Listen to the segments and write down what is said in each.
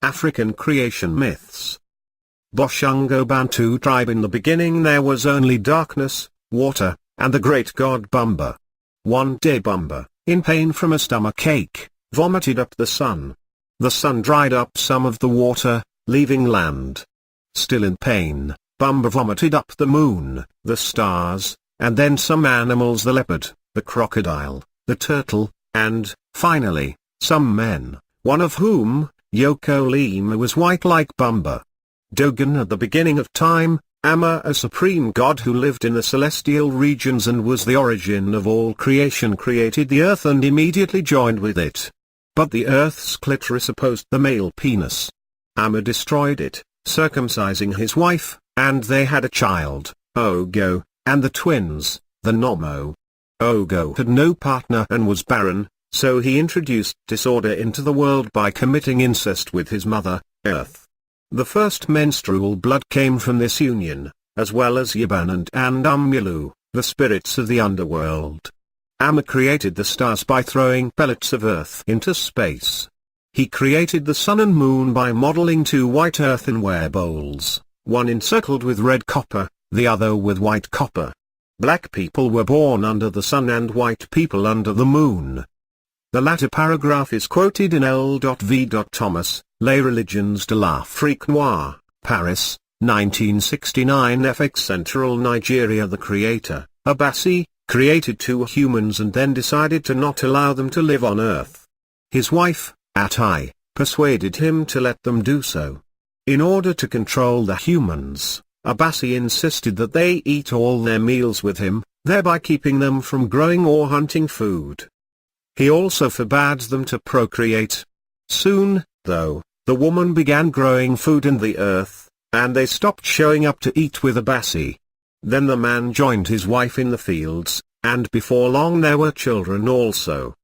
African creation myths. Boshungo Bantu tribe. In the beginning there was only darkness, water, and the great god Bumba. One day Bumba, in pain from a stomach ache, vomited up the sun. The sun dried up some of the water, leaving land. Still in pain, Bumba vomited up the moon, the stars, and then some animals: the leopard, the crocodile, the turtle, and, finally, some men, one of whom, Yokolima, was white like Bumba. Dogon. At the beginning of time, Amma, a supreme god who lived in the celestial regions and was the origin of all creation, created the earth and immediately joined with it. But the earth's clitoris opposed the male penis. Amma destroyed it, circumcising his wife, and they had a child, Ogo, and the twins, the Nomo. Ogo had no partner and was barren, so he introduced disorder into the world by committing incest with his mother, Earth. The first menstrual blood came from this union, as well as Yaban and Andamulu, the spirits of the underworld. Amma created the stars by throwing pellets of earth into space. He created the sun and moon by modeling two white earthenware bowls, one encircled with red copper, the other with white copper. Black people were born under the sun and white people under the moon. The latter paragraph is quoted in L.V. Thomas, Les Religions de l'Afrique Noire, Paris, 1969. FX Central Nigeria. The creator, Abasi, created two humans and then decided to not allow them to live on Earth. His wife, Atai, persuaded him to let them do so. In order to control the humans, Abasi insisted that they eat all their meals with him, thereby keeping them from growing or hunting food. He also forbade them to procreate. Soon, though, the woman began growing food in the earth, and they stopped showing up to eat with Abasi. Then the man joined his wife in the fields, and before long there were children also.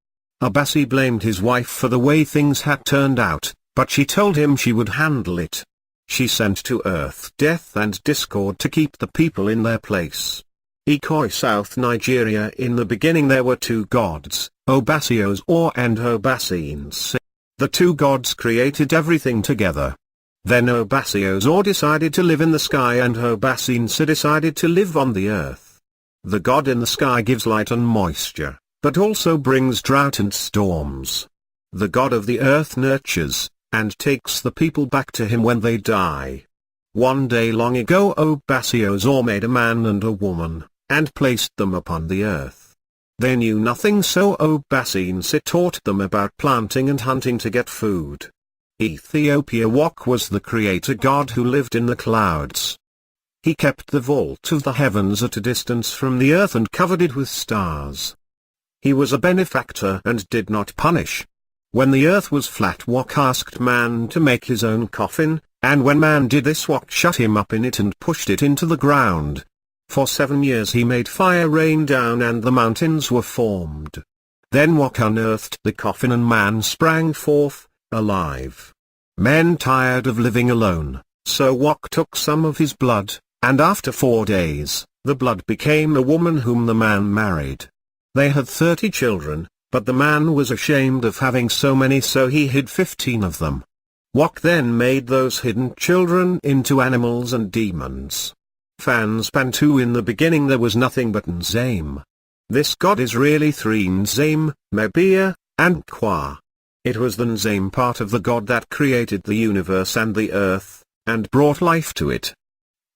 Abasi blamed his wife for the way things had turned out, but she told him she would handle it. She sent to Earth death and discord to keep the people in their place. Ikoi, South Nigeria. In the beginning there were two gods, Obasios or and Obasines. The two gods created everything together. Then Obasios decided to live in the sky and Obasines decided to live on the earth. The god in the sky gives light and moisture, but also brings drought and storms. The god of the earth nurtures, and takes the people back to him when they die. One day long ago Obasios made a man and a woman, and placed them upon the earth. They knew nothing, so Obasines taught them about planting and hunting to get food. Ethiopia Wok was the creator god who lived in the clouds. He kept the vault of the heavens at a distance from the earth and covered it with stars. He was a benefactor and did not punish. When the earth was flat, Wok asked man to make his own coffin, and when man did this, Wok shut him up in it and pushed it into the ground. For 7 years he made fire rain down and the mountains were formed. Then Wok unearthed the coffin and man sprang forth, alive. Men tired of living alone, so Wok took some of his blood, and after 4 days, the blood became a woman whom the man married. They had 30 children, but the man was ashamed of having so many, so he hid 15 of them. Wok then made those hidden children into animals and demons. Fans Bantu. In the beginning there was nothing but Nzame. This god is really 3: Nzame, Mabia, and Kwa. It was the Nzame part of the god that created the universe and the earth, and brought life to it.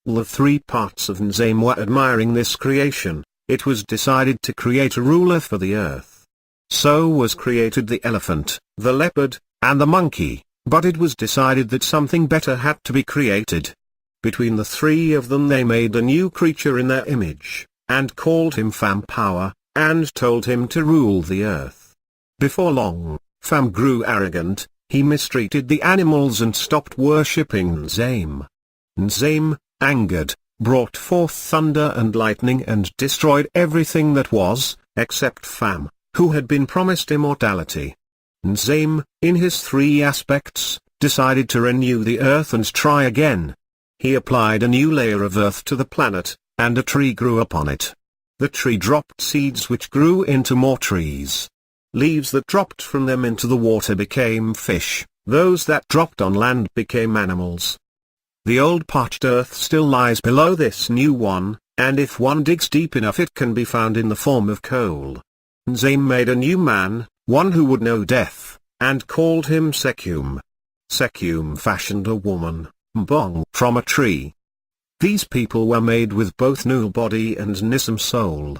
The 3 parts of Nzame were admiring this creation. It was decided to create a ruler for the earth. So was created the elephant, the leopard, and the monkey, but it was decided that something better had to be created. Between the 3 of them they made a new creature in their image, and called him Fam Power, and told him to rule the earth. Before long, Fam grew arrogant, he mistreated the animals and stopped worshipping Nzame. Nzame, angered, brought forth thunder and lightning and destroyed everything that was, except Fam, who had been promised immortality. Nzame, in his 3 aspects, decided to renew the earth and try again. He applied a new layer of earth to the planet, and a tree grew upon it. The tree dropped seeds which grew into more trees. Leaves that dropped from them into the water became fish, Those that dropped on land became animals. The old parched earth still lies below this new one, and if one digs deep enough it can be found in the form of coal. Zame made a new man, one who would know death, and called him Sekum. Sekum fashioned a woman, Mbong, from a tree. These people were made with both Nul body and Nissim soul.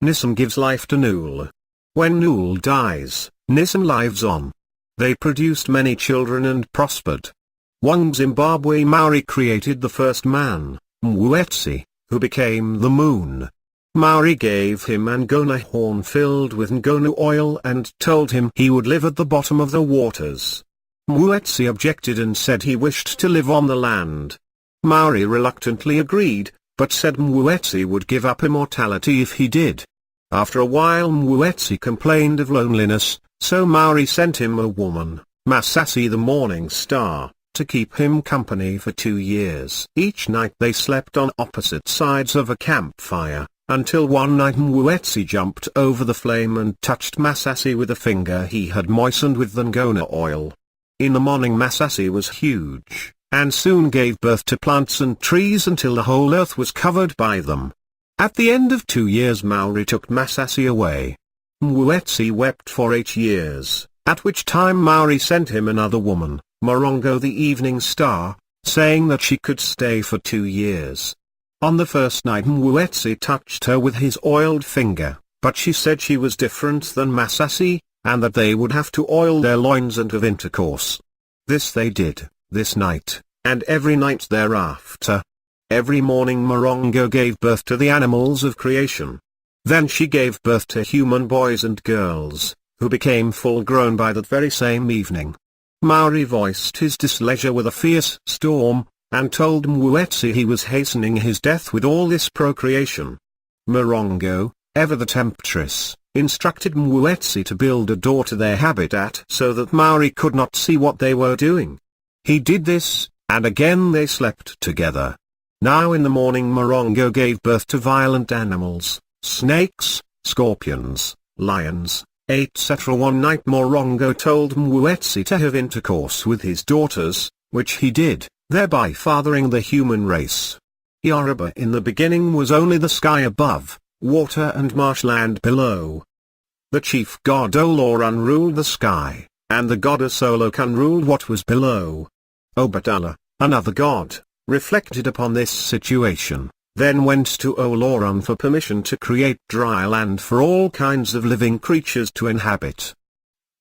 Nissim gives life to Nul. When Nul dies, Nissim lives on. They produced many children and prospered. One Zimbabwe Maori created the first man, Mwetsi, who became the moon. Maori gave him Ngona horn filled with Ngona oil and told him he would live at the bottom of the waters. Mwetsi objected and said he wished to live on the land. Maori reluctantly agreed, but said Mwetsi would give up immortality if he did. After a while Mwetsi complained of loneliness, so Maori sent him a woman, Masasi the morning star, to keep him company for 2 years. Each night they slept on opposite sides of a campfire, until one night Mwetsi jumped over the flame and touched Masasi with a finger he had moistened with the Ngona oil. In the morning Masasi was huge, and soon gave birth to plants and trees until the whole earth was covered by them. At the end of 2 years Maori took Masasi away. Mwetsi wept for 8 years, at which time Maori sent him another woman, Morongo the evening star, saying that she could stay for 2 years. On the first night Mwetsi touched her with his oiled finger, but she said she was different than Masasi, and that they would have to oil their loins and have intercourse. This they did, this night, and every night thereafter. Every morning Morongo gave birth to the animals of creation. Then she gave birth to human boys and girls, who became full-grown by that very same evening. Maori voiced his displeasure with a fierce storm, and told Mwetsi he was hastening his death with all this procreation. Morongo, ever the temptress, instructed Mwetsi to build a door to their habitat so that Maori could not see what they were doing. He did this, and again they slept together. Now in the morning Morongo gave birth to violent animals, snakes, scorpions, lions, etc. One night Morongo told Mwetsi to have intercourse with his daughters, which he did, thereby fathering the human race. Yoruba in the beginning was only the sky above, water and marshland below. The chief god Oloran ruled the sky, and the goddess Olokun ruled what was below. Obatala, another god, reflected upon this situation, then went to Oloran for permission to create dry land for all kinds of living creatures to inhabit.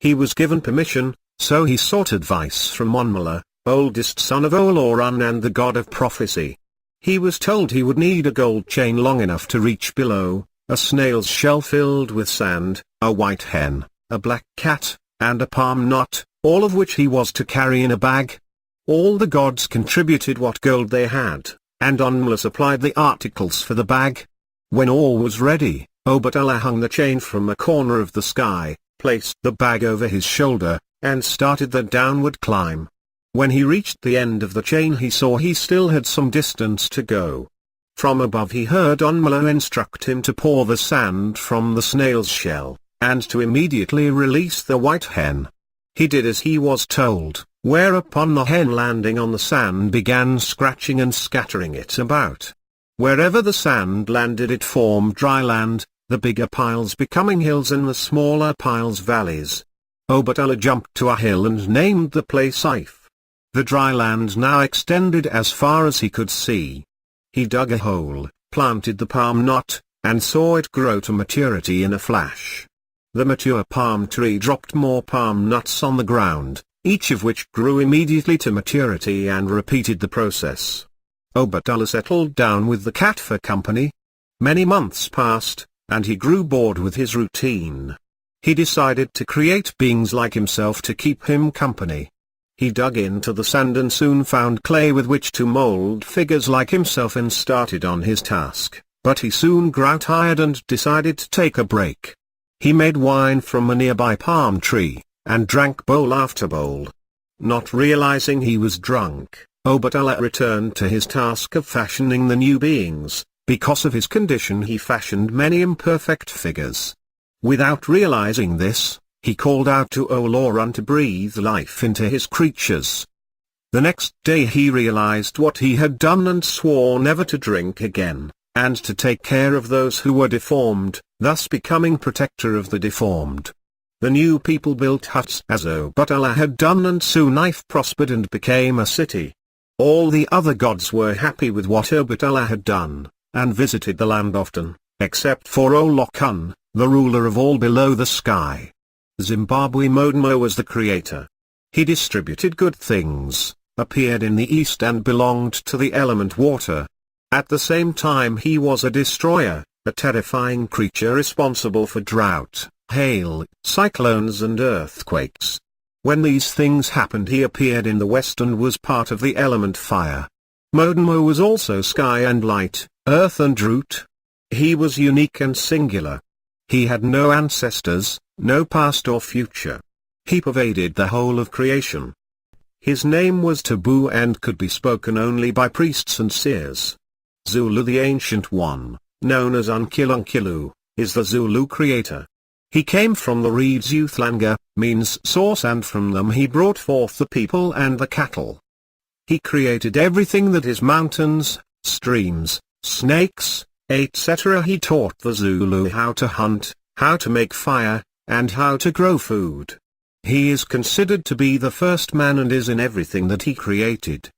He was given permission, so he sought advice from Onmala, oldest son of Oloran and the god of prophecy. He was told he would need a gold chain long enough to reach below, a snail's shell filled with sand, a white hen, a black cat, and a palm knot, all of which he was to carry in a bag. All the gods contributed what gold they had, and Onmala supplied the articles for the bag. When all was ready, Obatala hung the chain from a corner of the sky, placed the bag over his shoulder, and started the downward climb. When he reached the end of the chain he saw he still had some distance to go. From above he heard Onmala instruct him to pour the sand from the snail's shell, and to immediately release the white hen. He did as he was told, whereupon the hen landing on the sand began scratching and scattering it about. Wherever the sand landed it formed dry land, the bigger piles becoming hills and the smaller piles valleys. Obatala jumped to a hill and named the place If. The dry land now extended as far as he could see. He dug a hole, planted the palm knot, and saw it grow to maturity in a flash. The mature palm tree dropped more palm nuts on the ground, each of which grew immediately to maturity and repeated the process. Obatala settled down with the cat for company. Many months passed, and he grew bored with his routine. He decided to create beings like himself to keep him company. He dug into the sand and soon found clay with which to mold figures like himself and started on his task, but he soon grew tired and decided to take a break. He made wine from a nearby palm tree, and drank bowl after bowl. Not realizing he was drunk, Obatala returned to his task of fashioning the new beings. Because of his condition he fashioned many imperfect figures. Without realizing this, He called out to Oloran to breathe life into his creatures. The next day he realized what he had done and swore never to drink again, and to take care of those who were deformed, thus becoming protector of the deformed. The new people built huts as Obatala had done, and soon life prospered and became a city. All the other gods were happy with what Obatala had done, and visited the land often, except for Olokun, the ruler of all below the sky. Zimbabwe Modemo was the creator. He distributed good things, appeared in the east and belonged to the element water. At the same time he was a destroyer, a terrifying creature responsible for drought, hail, cyclones and earthquakes. When these things happened he appeared in the west and was part of the element fire. Modemo was also sky and light, earth and root. He was unique and singular. He had no ancestors, no past or future. He pervaded the whole of creation. His name was taboo and could be spoken only by priests and seers. Zulu, the Ancient One, known as Unkilu, is the Zulu creator. He came from the reeds Uthlanga, means source, and from them he brought forth the people and the cattle. He created everything that is mountains, streams, snakes, etc. He taught the Zulu how to hunt, how to make fire, and how to grow food. He is considered to be the first man and is in everything that he created.